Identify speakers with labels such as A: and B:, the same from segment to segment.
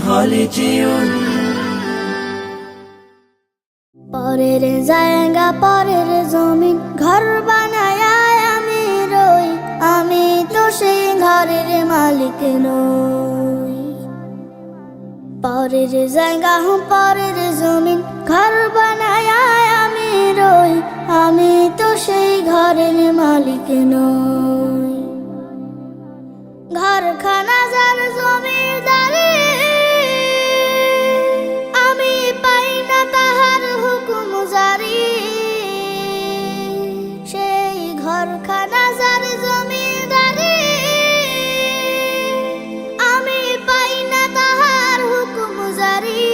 A: হলে যেও
B: পরের জায়গা পরের জমিন ঘর বানায় আমি রই, আমি তো সেই ঘরের মালিক নই। পরের জায়গা পরের জমিন ঘর বানায় আমি রই, আমি তো সেই ঘরের মালিক নই। ঘরখানা যার জমিদারি, আমি পাই না তাহার হুকুম জারি। সেই ঘরখানা যার জমিদারি, আমি পাই না তাহার হুকুম জারি।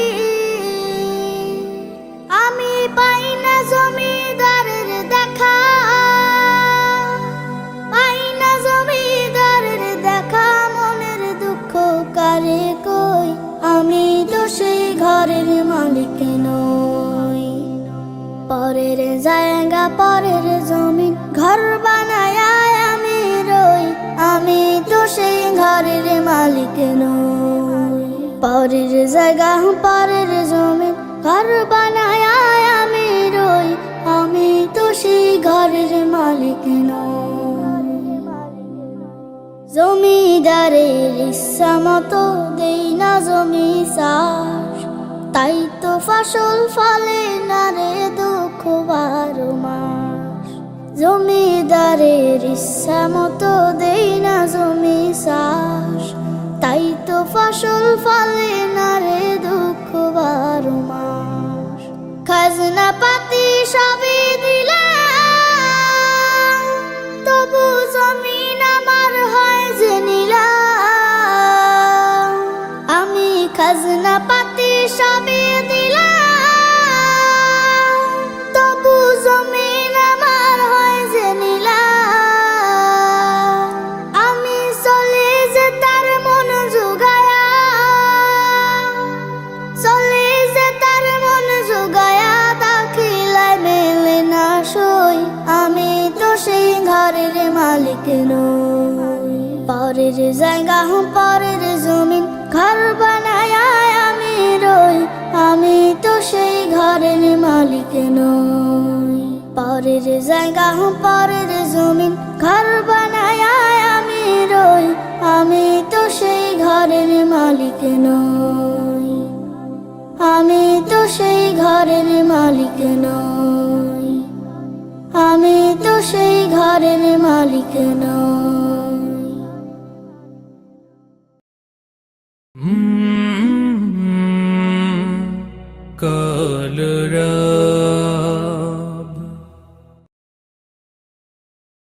B: আমি পাই না জমিদারের দেখা, পাই না জমিদারের দেখা। মনের দুঃখ কারে কই, আমি তো সেই ঘরের মালিক নই। পরের জায়গা পরের জমিন ঘর বানায় আমি রই, আমি তো সেই ঘরের মালিক নই। পরের জায়গা পরের জমিন ঘর বানায় আমি রই, আমি তো সেই ঘরের মালিক নই। জমিদারের ইচ্ছা মতো দেই না জমি চাষ, তাই তো ফসল ফলে না রে দুঃখ 12 মাস। জমিদারের ইচ্ছা মতো দেই না জমি চাষ, তাই তো ফসল ফলে না রে দুঃখ 12 মাস। খাজনা পাতি সবই দিলাম, তবু জমিন আমার হয় যে নিলাম। আমি খাজনা পাতি সবই দিলাম, তবু জমিন আমার হয় যে নিলাম। আমি চলে যে তার মন জোগায়া, চলে যে তার মন জোগায়া, দাখিলায় মেলে না সই, আমি তো সেই ঘরের মালিক নই। পরের জায়গা পরের জমিন ঘর বানায় আমি রই, আমি তো সেই ঘরের মালিক নই। পরের জায়গা পরের জমিন ঘর বানায় আমি রই, আমি তো সেই ঘরের মালিক নই। আমি তো সেই ঘরের মালিক নই, আমি তো সেই ঘরের মালিক নই।
A: কলরা